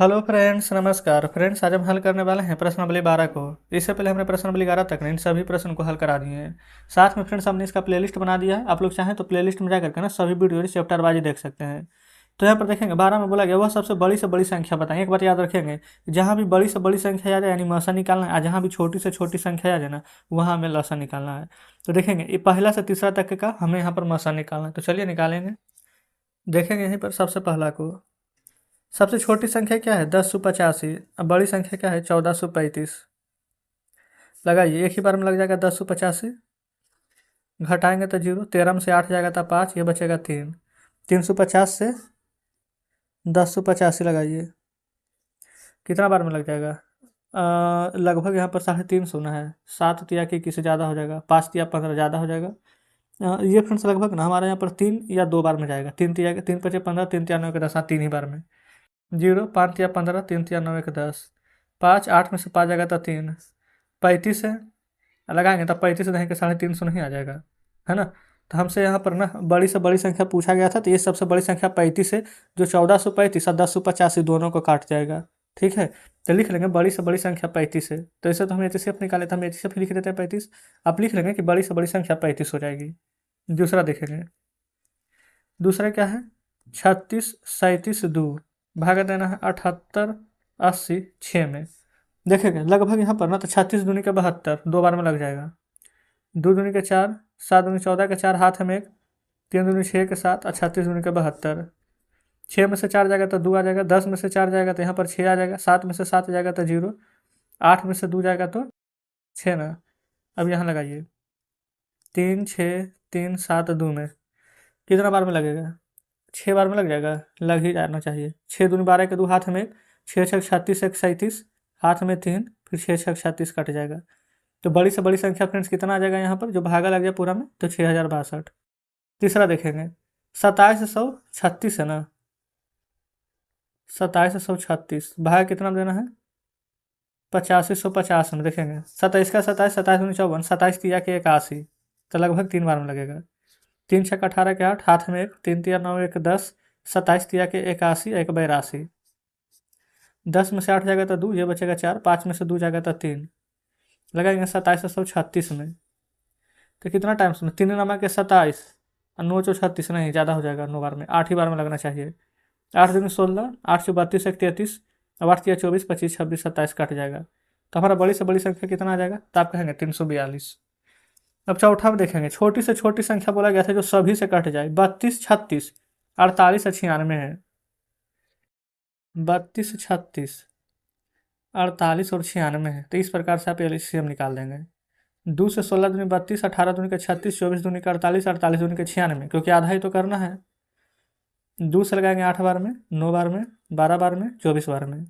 Hello friends, नमस्कार friends. आज हम हल करने वाले हैं प्रश्नावली 12 को। इससे पहले हमने प्रश्नावली 11 तक इन सभी प्रश्न को हल करा दिए हैं। साथ में फ्रेंड्स हमने इसका प्लेलिस्ट बना दिया है। आप लोग चाहें तो प्लेलिस्ट में जा करके ना सभी वीडियो चैप्टर वाइज देख सकते हैं। तो यहाँ पर देखेंगे 12 में बोला गया वह सबसे बड़ी से बड़ी संख्या बताएं। एक बात याद रखेंगे, जहाँ भी बड़ी से बड़ी संख्या आ जाए यानी मसा निकालना है, और जहाँ भी छोटी से छोटी संख्या आ जाए ना वहाँ हमें लसा निकालना है। तो देखेंगे ये पहला से तीसरा तक का हमें यहाँ पर मसा निकालना है। तो चलिए निकालेंगे। देखेंगे यहीं पर सबसे पहला को, सबसे छोटी संख्या क्या है 10/85। अब बड़ी संख्या क्या है 1435। लगाइए, एक ही बार में लग जाएगा 10/85। घटाएंगे तो 0, 13 में से 8 जाएगा तो 5, ये बचेगा 3। 350 से 10/85 लगाइए, कितना बार में लग जाएगा? लगभग यहाँ पर 350 होना है। 7 तिया की किसी ज़्यादा हो जाएगा, 5 तिया 15 ज़्यादा हो जाएगा। ये फ्रेंड्स लगभग ना हमारे यहाँ पर 3 या 2 बार में जाएगा। 3 तिया के 3 5 15, 3 तिया 9 के 10, 3 ही बार में। 0, 5 तिया 15, 3 तिया 9 के 10, 5, 8 में से 5 जाएगा तो 3, 35 है। लगाएंगे तब 35 से देंगे 350 नहीं आ जाएगा, है ना। तो हमसे यहाँ पर ना बड़ी से बड़ी संख्या पूछा गया था, तो ये सबसे बड़ी संख्या 35 है, जो 1435 और 10/85 दोनों को काट जाएगा। ठीक है, तो लिख लेंगे बड़ी से बड़ी संख्या 35 है। तो इसे तो हम HCF निकाले थे, हम HCF लिख देते हैं 35। आप लिख लेंगे कि बड़ी से बड़ी संख्या 35 हो जाएगी। दूसरा देखेंगे, दूसरा क्या है 36 37 2, भागा देना है 78 80 6 में। देखेंगे लगभग यहाँ पर ना तो 36 दूनी के 72 दो बार में लग जाएगा। 2 दूनी के 4, 7 दूनी 14 के 4 हाथ में 1, 3 दूनी 6 के 7 और 36 दूनी के 72। 6 में से 4 जाएगा तो 2 आ जाएगा, 10 में से 4 जाएगा तो यहाँ पर 6 आ जाएगा, 7 में से 7 जाएगा तो 0, 8 में से 2 जाएगा तो 6 ना। अब यहाँ लगाइए 3 6 3 7 2 में कितना बार में लगेगा? 6 बार में लग जाएगा, लग ही जाना चाहिए। 6 दूनी 12 के 2 हाथ में 1, 6 6 36 1 37 हाथ में 3, फिर 6 6 36 कट जाएगा। तो बड़ी से बड़ी संख्या फ्रेंड्स कितना आ जाएगा यहाँ पर, जो भागा लग जाए पूरा में, तो 6062। तीसरा देखेंगे 2736 है ना, 2736 भागा कितना में देना है 8550 में। देखेंगे 27 का 27, 27 दूनी 54, 27 तिया के 81, तो लगभग 3 बार में लगेगा। 3 छक 18 के 8 हाथ में 1, 3 तिया 9 1 10, 27 तिया के 81 1 82। 10 में से 8 जाएगा तो 2, ये बचेगा 4, 5 में से 2 जाएगा तो 3। लगाएंगे 2736 में, तो कितना टाइम सुनो 3 नंबर के 27 और 9 चौ 36, नहीं ज़्यादा हो जाएगा 9 बार में, 8 ही बार में लगना चाहिए। 8 दूनी 16, 8 चौ 32 1 33, अब 8 तिया 24 25 26 27 कट जाएगा। तो हमारा बड़ी से बड़ी संख्या कितना आ जाएगा, तो आप कहेंगे 342। अब चौथा में देखेंगे, छोटी से छोटी संख्या बोला गया था जो सभी से कट जाए। 32 36 48 और 96 है। 32 36 48 और 96 है। तो इस प्रकार से आप एलसीएम निकाल देंगे। 2 से 16 दूनी 32, 18 दूनी के 36, 24 दूनी का 48, 48 दूनी के 96, क्योंकि आधा ही तो करना है। 2 से लगाएंगे 8 बार में, 9 बार में, 12 बार में, 24 बार में।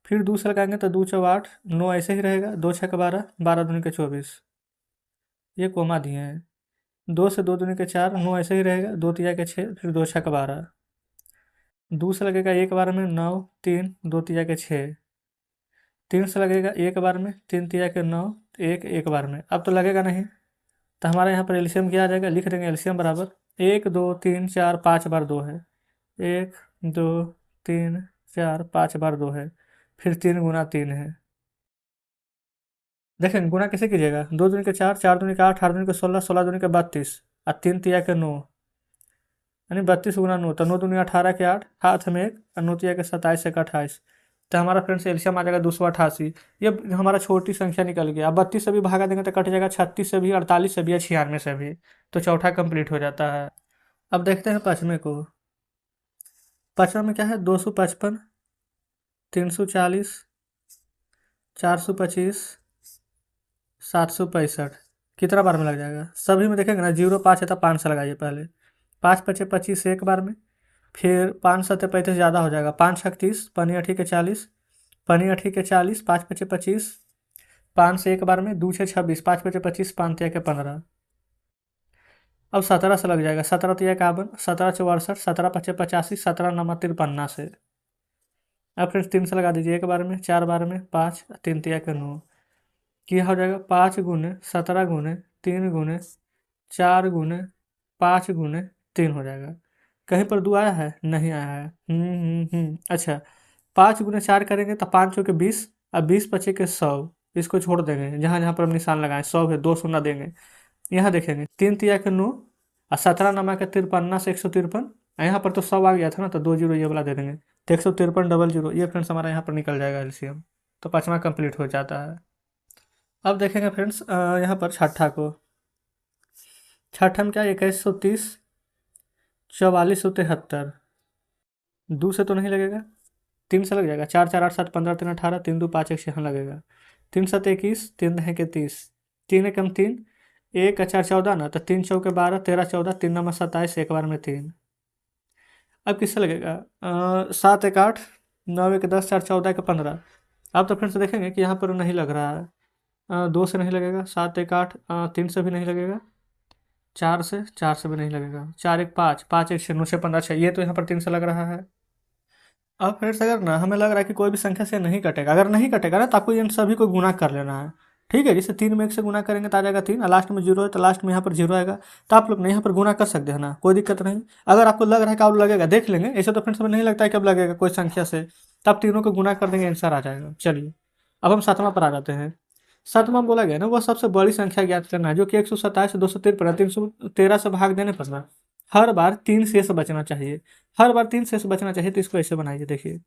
फिर 2 से लगाएंगे तो 2 चौ 8, 9 ऐसे ही रहेगा, 2 छक 12, 12 दूनी के 24, ये कोमा दिए हैं। 2 से 2 दूनी के 4, 9 ऐसे ही रहेगा, 2 तिया के 6, फिर 2 छक 12। 2 से लगेगा 1 बार में 9, 3, 2 तिया के 6। 3 से लगेगा 1 बार में, 3 तिया के 9, 1 1 बार में। अब तो लगेगा नहीं, तो हमारे यहाँ पर एलसीएम क्या आ जाएगा, लिख देंगे एलसीएम बराबर 1 2 3 4 5 बार 2 है, 1 2 3 4 5 बार 2 है, फिर 3 गुना 3 है। देखें गुना कैसे कीजिएगा, 2 दूनी के 4, 4 दूनी के 8, 8 दूनी के 16, 16 दूनी के 32 और 3 तिया के 9, यानी 32 गुना 9, तो 9 दूनी 18 के 8 हाथ में 1 और 9 तिया के 27 एक 28। तो हमारा फ्रेंड्स एलसीएम आ जाएगा 288। ये हमारा छोटी संख्या निकल गया। अब 32 से भी भागा देंगे तो कट जाएगा, 36 से भी, 48 से भी या 96 से भी। तो चौथा कंप्लीट हो जाता है। अब देखते हैं पाँचवें को। पाँचवा में क्या है 255, 340, 425, 765, कितना बार में लग जाएगा? सभी में देखेंगे ना 0 5 है तो 5 से लगाइए पहले। 5 पचे 25 एक बार में, फिर 5 सत्ते 35 ज़्यादा हो जाएगा, 5 छक 30, पनी अठी के 40, पनी अठी के 40, 5 पचे 25, 5 से एक बार में, 2 छः 26, 5 पचे 25, 5 तिया के 15। अब 17 से लग जाएगा, 17 तिया 51, 17 चौ 68, 17 पचे 85, 17 नमा 53 से। अब फ्रेंड्स 3 से लगा दीजिए, एक बार में, 4 बार में, 5, 3 तिया के 9, क्या हो जाएगा 5 गुने 17 गुने 3 गुने 4 गुने 5 गुने 3 हो जाएगा। कहीं पर 2 आया है? नहीं आया है। अच्छा, 5 × 4 करेंगे तो 5 चौके 20 और 20 पचे के 100। इसको छोड़ देंगे, जहाँ जहाँ पर हम निशान लगाएं 100 है, 2 शून्य देंगे। यहाँ देखेंगे 3 तिया के 9 और 17 नमा के 53 से 153। यहाँ पर तो 100 आ गया था ना, तो 2 जीरो ये वाला दे देंगे, तो 153 डबल जीरो। ये फ्रेंड्स हमारा यहाँ पर निकल जाएगा एलसीएम, तो 5वां कंप्लीट हो जाता है। अब देखेंगे फ्रेंड्स यहाँ पर छठा को। छठा में क्या, 2130 4473। 2 से तो नहीं लगेगा, 3 से लग जाएगा। 4 4 8 7 15 3 18, 3 2 5 1 6 लगेगा। 3 7 21, 3 2 के 30, 3 एकम 3, 1 4 14 ना, तो 3 चौके 12, 13 14, 3 नंबर 27, एक बार में 3। अब किससे लगेगा? 7 1 8, 9 1 10, 4 14 1 15। अब तो फिर से देखेंगे कि यहाँ पर नहीं लग रहा है। 2 से नहीं लगेगा, 7 1 8, 3 से भी नहीं लगेगा, 4 से भी नहीं लगेगा, 4 1 5, 5 1 6, 9 6 15 6, ये तो यहाँ पर 3 से लग रहा है। अब फ्रेंड्स अगर ना हमें लग रहा है कि कोई भी संख्या से नहीं कटेगा, अगर नहीं कटेगा ना तो आपको इन सभी को गुना कर लेना है। ठीक है, जैसे 3 में 1 से गुना करेंगे तो आ जाएगा 3, और लास्ट में 0 है तो लास्ट में यहाँ पर 0 आएगा। तो आप लोग यहाँ पर गुना कर सकते हैं ना, कोई दिक्कत नहीं। अगर आपको लग रहा है कि अब लगेगा, देख लेंगे। ऐसे तो फ्रेंड्स हमें नहीं लगता है कि अब लगेगा कोई संख्या से, तब तीनों को गुना कर देंगे, आंसर आ जाएगा। चलिए अब हम 7वां पर आ जाते हैं। 7वां बोला गया ना, वह सबसे बड़ी संख्या ज्ञात करना है जो कि 127 253 313 से भाग देने पर ना हर बार 3 शेष बचना चाहिए। हर बार 3 शेष बचना चाहिए, तो इसको ऐसे बनाइए, देखिए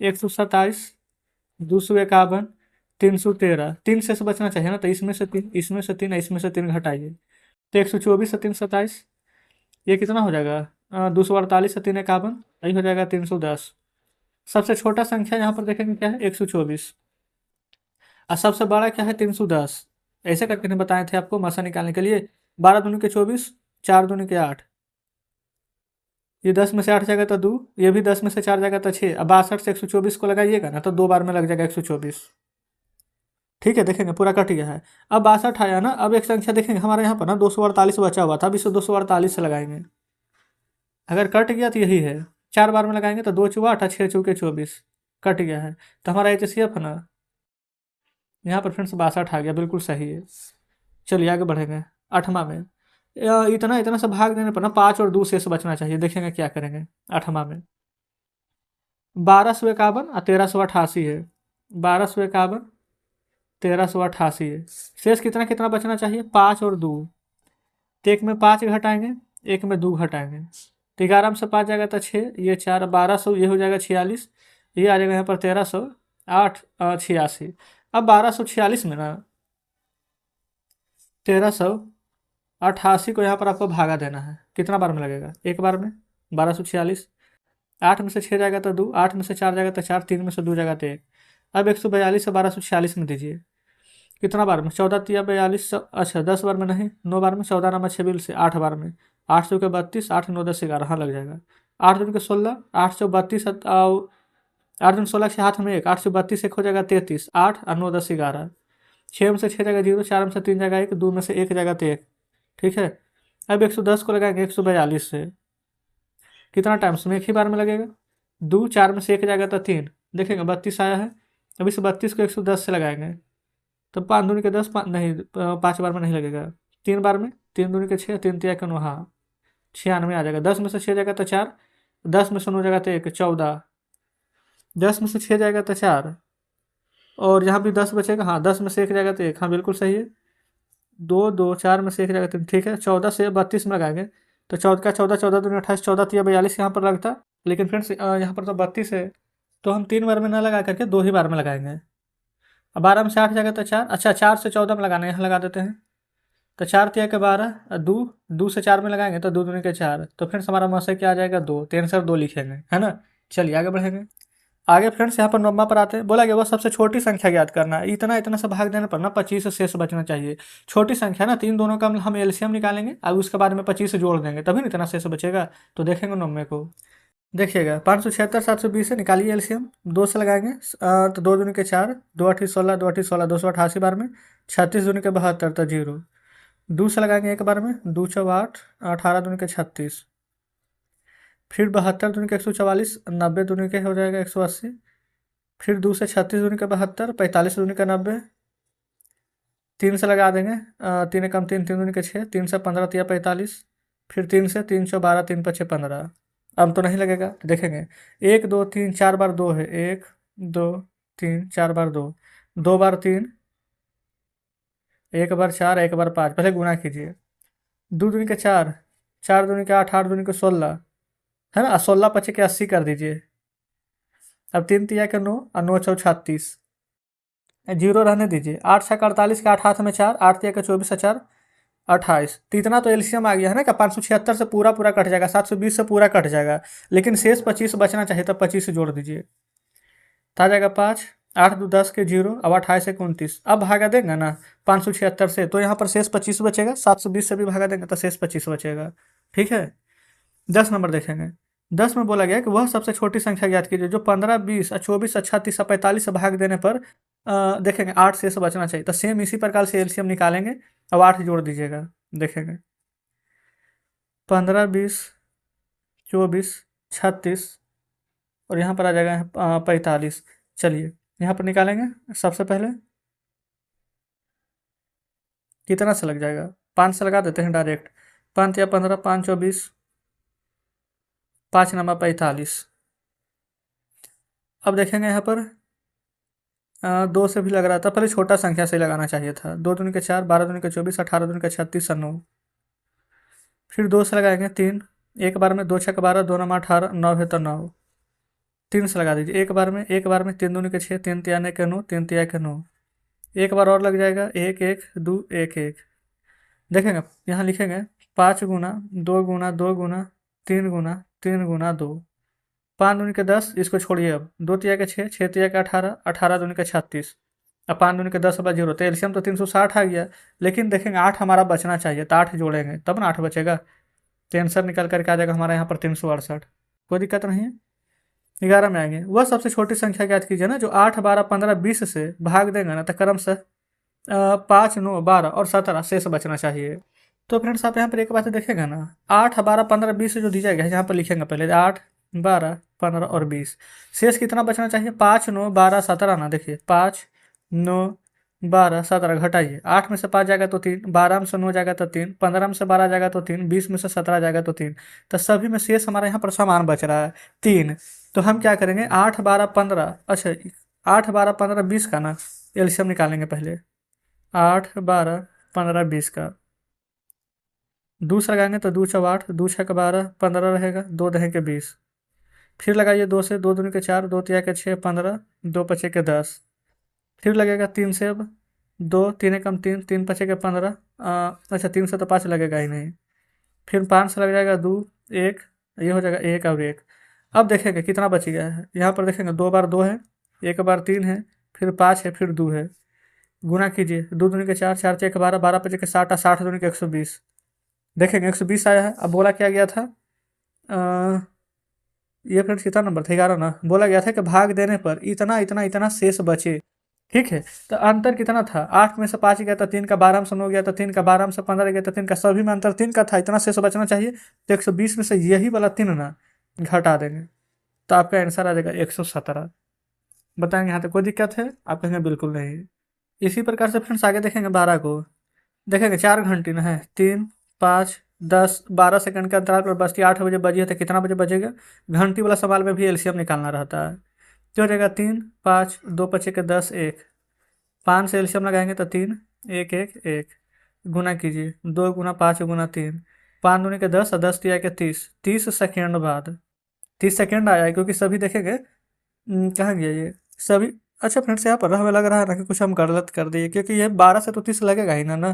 127, 251, 313, 3 शेष बचना चाहिए ना, तो इसमें से 3, इसमें से 3, इसमें से 3 घटाइए, तो 124 से 3 27, ये कितना हो जाएगा? 248 से 3 51, यही हो जाएगा 310। सबसे छोटा संख्या यहाँ पर देखेंगे क्या है? 124। और सबसे बड़ा क्या है? 310। ऐसे करके नहीं बताए थे आपको मसा निकालने के लिए। 12 दूनी के 24, 4 दूनी के 8, ये 10 में से 8 जाएगा तो 2, ये भी 10 में से 4 जाएगा तो 6। अब 62 से 124 को लगाइएगा ना, तो 2 बार में लग जाएगा 124। ठीक है, देखेंगे पूरा कट गया है। अब 62 आया ना, अब एक संख्या देखेंगे हमारे यहाँ पर ना 248 बचा हुआ था, अब इसे 248 से लगाएंगे। अगर कट गया तो यही है, 4 बार में लगाएंगे तो 2 चौके 8, 6 चौके 24, कट गया है। तो हमारा HCF है ना, यहाँ पर फ्रेंड्स 62 आ गया, बिल्कुल सही है। चलिए आगे बढ़ेंगे। 8वां में इतना इतना से भाग देने पर ना 5 और 2 शेष बचना चाहिए। देखेंगे क्या करेंगे। 8वां में 1251 और 1388 है। 1251, 1388 है। शेष कितना कितना बचना चाहिए? 5 और 2। तो एक में 5 घटाएंगे, एक में 2 घटाएंगे, तो 11 में से 5 जाएगा तो 6, ये 4, 1200, ये हो जाएगा 46, ये आ जाएगा यहाँ पर 1308 86। अब 1246 में ना 1388 को यहाँ पर आपको भागा देना है। कितना बार में लगेगा? एक बार में। 1246, 8 में से 6 जाएगा तो 2, 8 में से 4 जाएगा तो 4, 3 में से 2 जाएगा तो 1। अब 142 से 1246 में दीजिए, कितना बार में? 14 तिया 42, अच्छा 10 बार में नहीं, 9 बार में। 14 नमा 6 से 8 बार में। 8 चौके 32, 8 9 10 11, हाँ लग जाएगा। 8 दूनी के 16, 8 चौ 32, 8 दूनी 16 से हाथ में 1, 8 चौ 32 एक हो जाएगा 33, 8 और 9 10 11। 6 में से 6 जाएगा 0, 4 में से 3 जाएगा 1, 2 में से 1 जाएगा तो 1। ठीक है, अब 110 को लगाएंगे 142 से, कितना टाइम्स में? एक ही बार में लगेगा। 2, 4 में से 1 जाएगा तो 3, देखेंगे 32 आया है। अब इस 32 को 110 से लगाएंगे, तो 5 दूनी के 10, नहीं 5 बार में नहीं लगेगा, 3 बार में। 3 दूनी के 6, 3 तिया के 9, हाँ 96 आ जाएगा। 10 में से 6 जाएगा तो 4, 10 में से 9 जाएगा तो 1, 14। 10 में से 6 जाएगा तो 4, और यहाँ भी 10 बचेगा, हाँ 10 में से 1 जाएगा तो 1, हाँ बिल्कुल सही है। 2 2, 4 में से 1 जाएगा 3, ठीक है। 14 से 32 में लगाएंगे, तो 14 का 14, 14 दूनी 28, 14 तिया 42 यहाँ पर लगता। लेकिन फ्रेंड्स यहाँ पर तो 32 है, तो हम 3 बार में ना लगा करके 2 ही बार में लगाएंगे। अब 12 में से 8 जाएगा तो 4, अच्छा 4 से 14 में लगाना है, यहाँ लगा देते हैं। तो 4 तिया के 12, 2, 2 से 4 में लगाएंगे तो 2 दूनी के 4, तो फ्रेंड्स हमारा मौसे क्या आ जाएगा? 2, तो आंसर 2 लिखेंगे, है ना। चलिए आगे बढ़ेंगे। आगे फ्रेंड्स यहाँ पर 9वां पर आते हैं। बोला गया वो सबसे छोटी संख्या ज्ञात करना है। इतना इतना से भाग देने पर ना 25 से शेष बचना चाहिए। छोटी संख्या ना, तीन दोनों का हम एलसीएम निकालेंगे, अब उसके बाद में 25 से जोड़ देंगे, तभी ना इतना शेष बचेगा। तो देखेंगे 9वें को, देखिएगा 576 720 से निकालिए एलसीएम। 2 से लगाएंगे तो 2 दूनी के 4, 2 8 16, 2 8 16, 288 बार में। 36 दूनी के 72 तो 0। 2 से लगाएंगे एक बार में, 2 चौ 8, 18 दूनी के 36, फिर 72 दूनी के 144, 90 दूनी के हो जाएगा 180, फिर 2 से 36 दूनी का 72, 45 दूनी का 90, 3 से लगा देंगे 3 कम 3, 3 दूनी के 6, 3 से 15 तिया 45, फिर 3 से 3 चौ 12, 3 पछे 15, अब तो नहीं लगेगा, तो देखेंगे 1 2 3 4 बार 2 है, 1 2 3 4 बार 2, 2 बार 3, 1 बार 4, 1 बार 5, पहले गुना कीजिए। 2 दूनी के 4, 4 दूनी के 8, 8 दूनी के 16, है ना, 16 × 5 = 80 कर दीजिए। अब 3 × 3 = 9 और 9 × 4 = 36, जीरो रहने दीजिए। 8 × 6 = 48 के 8 हाथ में 4, 8 × 3 = 24 और 4 28, तो इतना तो एलसीएम आ गया है ना, कि 576 से पूरा पूरा कट जाएगा, 720 से पूरा कट जाएगा, लेकिन शेष 25 बचना चाहिए, तब 25 से जोड़ दीजिए, तो आ जाएगा 5, 8 2 10 के 0, अब 28 1 29, अब भागा देंगे ना 576 से, तो यहाँ पर शेष 25 बचेगा, 720 से भी भागा देंगे तो शेष 25 बचेगा। ठीक है, 10 नंबर देखेंगे। 10 में बोला गया कि वह सबसे छोटी संख्या ज्ञात कीजिए जो 15 20 और 24 और 36 और 45 से भाग देने पर देखेंगे 8 शेष बचना चाहिए, तो सेम इसी प्रकार से एलसीएम निकालेंगे। अब 8 जोड़ दीजिएगा, देखेंगे 15 20 24 36 और यहाँ पर आ जाएगा 45। चलिए यहाँ पर निकालेंगे, सबसे पहले कितना से लग जाएगा, 5 से लगा देते हैं डायरेक्ट। 5 या 15, 5 24, 5 नंबर 45। अब देखेंगे यहाँ पर 2 से भी लग रहा था, पहले छोटा संख्या से लगाना चाहिए था। 2 दूनी के 4, 12 दूनी के 24, 18 दूनी के 36 और 9। फिर 2 से लगाएंगे 3, एक बार में 2 6 12, 2 9 18, 9 है तो 9। 3 से लगा दीजिए एक बार में 3 दूनी के 6, 3 तियाने के 9, 3 तिया के 9। एक बार और लग जाएगा 1 1 2 1 1। देखेंगे यहाँ लिखेंगे 5 गुना 2 गुना 2 गुना 3 गुना 3 गुना 2, 5 दूनी के 10, इसको छोड़िए। अब 2 तिया के 6, 6 तिया के 18, 18 दूनी के 36 और 5 दूनी के 10 0, तो एलसीएम तो 360 आ गया, लेकिन देखेंगे 8 हमारा बचना चाहिए, तो 8 जोड़ेंगे तब ना 8 बचेगा, तो आंसर निकल करके आ जाएगा हमारा यहाँ पर 368। कोई दिक्कत नहीं है। 11 में आएंगे, वह सबसे छोटी संख्या ज्ञात कीजिए ना जो 8 12 15 20 से भाग देंगे ना, तो क्रमशः 5 9 12 और 17 शेष बचना चाहिए। तो फ्रेंड्स आप यहाँ पर एक बात देखेंगे ना, 8 12 15 20 जो दी जाएगा यहाँ पर लिखेंगे पहले 8 12 15 और 20, शेष कितना बचना चाहिए, 5 9 12 17 ना। देखिए 5 9 12 17 घटाइए, 8 में से 5 जाएगा तो 3, 12 में से 9 जाएगा तो 3, 15 में से 12 जाएगा तो 3, 20 में से 17 जाएगा तो 3, तो सभी में शेष हमारे यहाँ पर समान बच रहा है 3। तो हम क्या करेंगे 8 12 15, अच्छा 8 12 15 20 का ना एलसीएम निकालेंगे पहले, 8 12 15 20 का 2 से लगाएंगे तो 2 × 8, 2 × 12 15 रहेगा, 2 दहें के 20। फिर लगाइए 2 से, 2 दूनी के 4, 2 तिया के 6 15, 2 पचे के 10। फिर लगेगा 3 से, अब 2 3 एकम 3, 3 पचे के 15, अच्छा 3 से तो 5 लगेगा ही नहीं। फिर 5 से लग जाएगा 2 1, ये हो जाएगा 1 और 1। अब देखेंगे कितना बच गया है, यहाँ पर देखेंगे 2 बार 2 है, 1 बार 3 है, फिर 5 है, फिर 2 है। गुना कीजिए, 2 दूनी के 4, 4 × 12, 12 पचे के 60 और 60 दूनी के 120। देखेंगे 120 आया है। अब बोला क्या गया था, ये फ्रेंड्स कितना नंबर था, 11 ना। बोला गया था कि भाग देने पर इतना इतना इतना शेष बचे। ठीक है, तो अंतर कितना था, 8 में से 5 गया था 3 का, 12 में से 9 गया था 3 का, 12 में से 15 गया था 3 का, सभी में अंतर 3 का था, इतना शेष बचना चाहिए। तो 120 में से यही वाला 3 ना घटा देंगे, तो आपका आंसर आ जाएगा 117। बताएंगे यहाँ तक कोई दिक्कत है, आप कहेंगे बिल्कुल नहीं। इसी प्रकार से फ्रेंड्स आगे देखेंगे 12 को, देखेंगे 4 घंटे ना है, 3 5 10 12 सेकंड के अंतराल पर बजती 8 बजे बजी है, तो कितना बजे बजेगा, घंटी वाला सवाल में भी एलसीएम निकालना रहता है। तो हो जाएगा 3 5 2 पचे के 10 1, 5 से एलसीएम लगाएंगे तो 3 1 1 1, गुना कीजिए 2 गुना 5 गुना 3, 5 दूनी के 10 और 10 तिया के 30, 30 सेकेंड बाद 30 सेकेंड आया है, क्योंकि सभी देखेंगे कहाँ गया ये सभी। अच्छा फ्रेंड्स यहाँ पर हमें लग रहा है ना कि कुछ हम गलत कर दिए, क्योंकि ये 12 से तो 30 लगेगा ही ना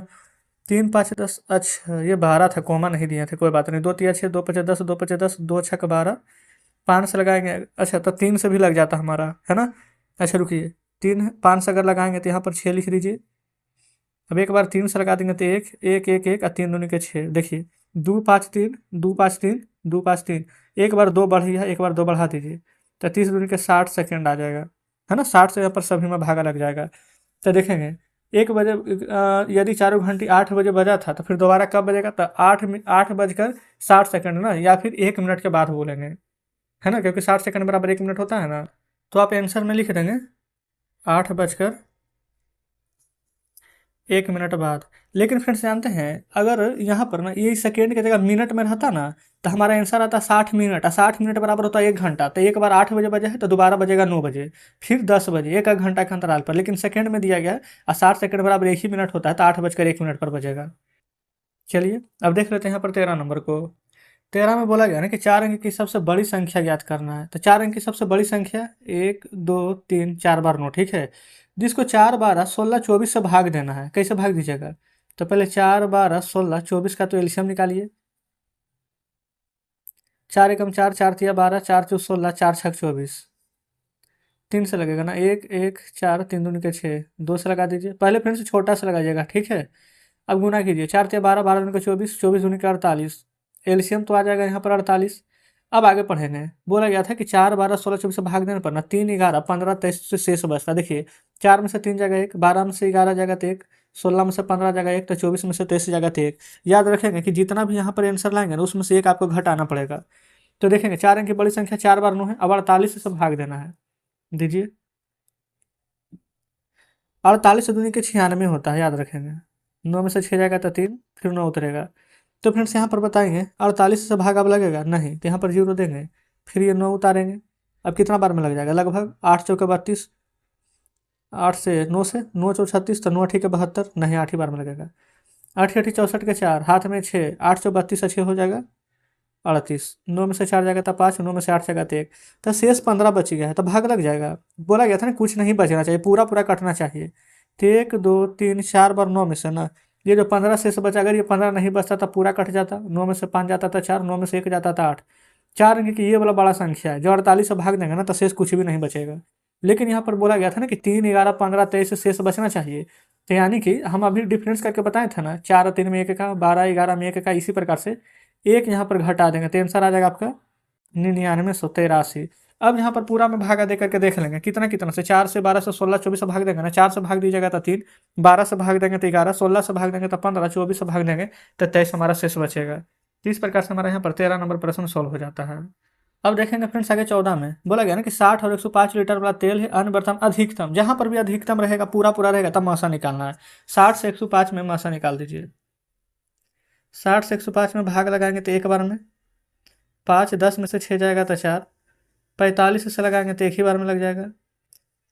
3 5 10, अच्छा ये 12 था, कोमा नहीं दिए थे, कोई बात नहीं। 2 तिया 6, 2 पचे 10, 2 पचे 10, 2 6 12, 5 से लगाएंगे, अच्छा तो 3 से भी लग जाता हमारा, है ना। अच्छा रुकिए, 3 5 से अगर लगाएंगे तो यहाँ पर 6 लिख दीजिए। अब एक बार 3 से लगा देंगे तो 1 1 1 1 और 3 दूनी के 6। देखिए 2 5 3 2 5 3 2 5 3, एक बार 2 बढ़ी है, एक बार 2 बढ़ा दीजिए, तो 30 दूनी के 60 सेकेंड आ जाएगा, है ना। 60 से यहाँ पर सभी में भागा लग जाएगा। तो देखेंगे 1 बजे यदि चारों घंटी 8 बजे बजा था, तो फिर दोबारा कब बजेगा, तो 8 बजकर 60 सेकंड ना, या फिर 1 मिनट के बाद बोलेंगे, है ना, क्योंकि 60 सेकंड बराबर 1 मिनट होता है ना। तो आप आंसर में लिख देंगे 8 बजकर 1 मिनट बाद। लेकिन फ्रेंड्स जानते हैं, अगर यहाँ पर ना ये सेकेंड की जगह मिनट में रहता ना, तो हमारा आंसर आता 60 मिनट, और 60 मिनट बराबर होता है 1 घंटा। तो एक बार 8 बजे बजे है तो दोबारा बजेगा 9 बजे, फिर 10 बजे, एक घंटा के अंतराल पर। लेकिन सेकेंड में दिया गया है और 60 सेकेंड बराबर 1 ही मिनट होता है, तो 8 बजकर 1 मिनट पर बजेगा। चलिए अब देख लेते हैं यहाँ पर 13 नंबर को। 13 में बोला गया ना कि 4 अंक की सबसे बड़ी संख्या ज्ञात करना है। तो 4 अंक की सबसे बड़ी संख्या 1 2 3 4 बार 9, ठीक है। जिसको 4 12 16 24 से भाग देना है। कैसे भाग दीजिएगा? तो पहले 4 12 16 24 का तो एलसीएम निकालिए। 4 एकम 4, 4 तिया 12, 4 चौ 16, 4 छक 24। 3 से लगेगा ना, 1 1 4, 3 दूनी के 6, 2 से लगा दीजिए। पहले फ्रेंड से छोटा से लगाइएगा, ठीक है। अब गुना कीजिए, 4 तिया 12, 12 दूनी के 24, 24 दूनी के 48। एलसीएम तो आ जाएगा यहाँ पर 48। अब आगे पढ़ेंगे। बोला गया था कि 4 12 16 24 से भाग देने पर ना 3 11 15 23 से शेष बचता। देखिए 4 में से 3 जगह 1, 12 में से 11 जगह तो 1, 16 में से 15 जगह 1, तो 24 में से 23 जगह तो 1। याद रखेंगे कि जितना भी यहाँ पर आंसर लाएंगे ना, उसमें से एक आपको घटाना पड़ेगा। तो देखेंगे 4 अंक की बड़ी संख्या 4 बार 9 है। अब 48 से भाग देना है, दीजिए। 48 दूनी के 96 होता है, याद रखेंगे। 9 में से 6 जाएगा तो 3, फिर 9 उतरेगा। तो फ्रेंड्स यहाँ पर बताएंगे 48 से भाग अब लगेगा नहीं, तो यहाँ पर 0 देंगे, फिर ये 9 उतारेंगे। अब कितना बार में लग जाएगा? लगभग 8 चौके 32, 8 से 9 से 9 चौ 36, तो 9 अठी के 72, नहीं 8 ही बार में लगेगा। 8 अठी 64 के 4, हाथ में 6, 8 चौ 32 से 6 हो जाएगा 38। 9 में से 4 जाएगा तो 5, 9 में से 8 जाएगा तो 1, तो शेष 15 बच गया है, तो भाग लग जाएगा। बोला गया था ना कुछ नहीं बचना चाहिए, पूरा पूरा कटना चाहिए। तो 1 2 3 4 बार 9 में से ना ये जो 15 शेष बचा, अगर ये 15 नहीं बचता तो पूरा कट जाता। 9 में से 5 जाता था 4, 9 में से 1 जाता था 8। 4 अंक की ये वाला बड़ा संख्या है, जो 48 से भाग देंगे ना तो शेष कुछ भी नहीं बचेगा। लेकिन यहाँ पर बोला गया था ना कि 3 11 15 23 से शेष बचना चाहिए। तो यानी कि हम अभी डिफरेंस करके बताए थे ना, 4 और 3 में 1 का, 12 11 में 1 का, इसी प्रकार से एक यहाँ पर घटा देंगे तो आंसर आ जाएगा आपका 9983। अब यहाँ पर पूरा में भागा दे करके देख लेंगे कितना कितना से। 4 से 12 से 16 24 से भाग देंगे ना, 4 से भाग दीजिएगा तो 3, 12 से भाग देंगे तो 11, 16 से भाग देंगे तो 15, 24 से भाग देंगे तो 23 हमारा शेष बचेगा। तो इस प्रकार से हमारा यहाँ पर 13 नंबर प्रश्न सॉल्व हो जाता है। अब देखेंगे फ्रेंड्स आगे 14 में बोला गया ना कि 60 और 105 लीटर वाला तेल है अन्य बर्तन अधिकतम। जहाँ पर भी अधिकतम रहेगा पूरा पूरा रहेगा तब मासा निकालना है। 60 से 105 में मासा निकाल दीजिए। 60 से 105 में भाग लगाएंगे तो एक बार में 5, 10 में से 6 जाएगा तो 4, 45 से लगाएंगे तो एक ही बार में लग जाएगा।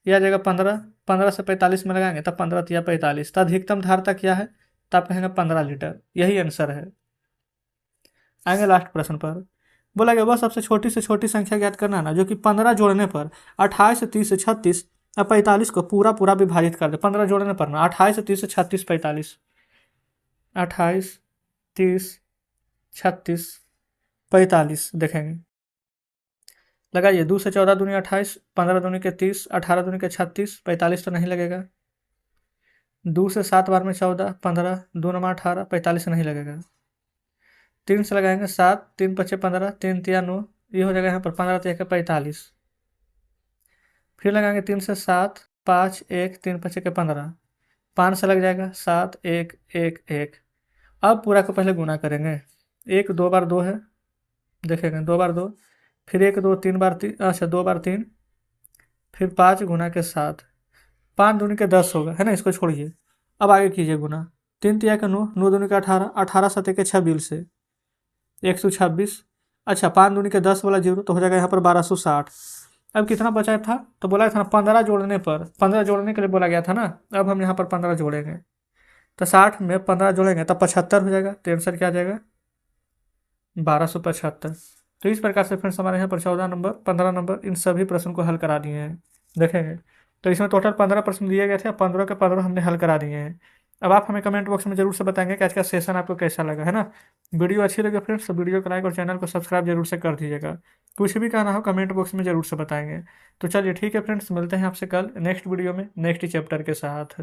यह आ जाएगा 15, 15 से 45 में लगाएंगे तब 15 या 45। तो अधिकतम धारता क्या है? तो आप कहेंगे 15 लीटर, यही आंसर है। आएंगे लास्ट प्रश्न पर। बोला गया वह सबसे छोटी से छोटी संख्या ज्ञात करना ना जो कि 15 जोड़ने पर 28 30 36 और 45 को पूरा पूरा विभाजित कर दे। 15 जोड़ने पर ना 28 30 36 45, 28 30 36 45 देखेंगे। लगाइए, 2 से 14 दूनी 28, 15 दूनी के 30, 18 दूनी के 36, 45 तो नहीं लगेगा। 2 से 7 बार में 14, 15, 2 नमा 18, 45 नहीं लगेगा। 3 से लगाएंगे 7, 3 पचे 15, 3 तिया 9, ये हो जाएगा यहाँ पर 15 तिया के 45। फिर लगाएंगे 3 से 7, 5 1, 3 पचे के 15, 5 से लग जाएगा 7 1 1 1। अब पूरा को पहले गुना करेंगे। 1 2 बार 2 है, देखेंगे 2 बार 2, फिर 1 2 3 बार 3, अच्छा 2 बार 3, फिर 5 गुना के 7, 5 दूनी के 10 होगा, है ना, इसको छोड़िए। अब आगे कीजिए गुना। 3 तिया के 9, 9 दूनी के 18, 18 सतह के 26 से 126। अच्छा 5 दूनी के 10 वाला 0 तो हो जाएगा यहाँ पर 1260। अब कितना बचा था? तो बोला था ना 15 जोड़ने पर, 15 जोड़ने के लिए बोला गया था ना। अब हम यहाँ पर 15 जोड़ेंगे तो 60 में 15 जोड़ेंगे तब 75 हो जाएगा। तो आंसर क्या आ जाएगा? 1275। तो इस प्रकार से फ्रेंड्स हमारे यहाँ पर 14 नंबर 15 नंबर इन सभी प्रश्न को हल करा दिए हैं। देखेंगे तो इसमें टोटल 15 प्रश्न दिए गए थे, 15 के 15 हमने हल करा दिए हैं। अब आप हमें कमेंट बॉक्स में जरूर से बताएंगे कि आज का सेशन आपको कैसा लगा, है ना। वीडियो अच्छी लगे फ्रेंड्स तो वीडियो को लाइक और चैनल को सब्सक्राइब जरूर से कर दीजिएगा। कुछ भी कहना हो कमेंट बॉक्स में जरूर से बताएंगे। तो चलिए ठीक है फ्रेंड्स, मिलते हैं आपसे कल नेक्स्ट वीडियो में नेक्स्ट चैप्टर के साथ।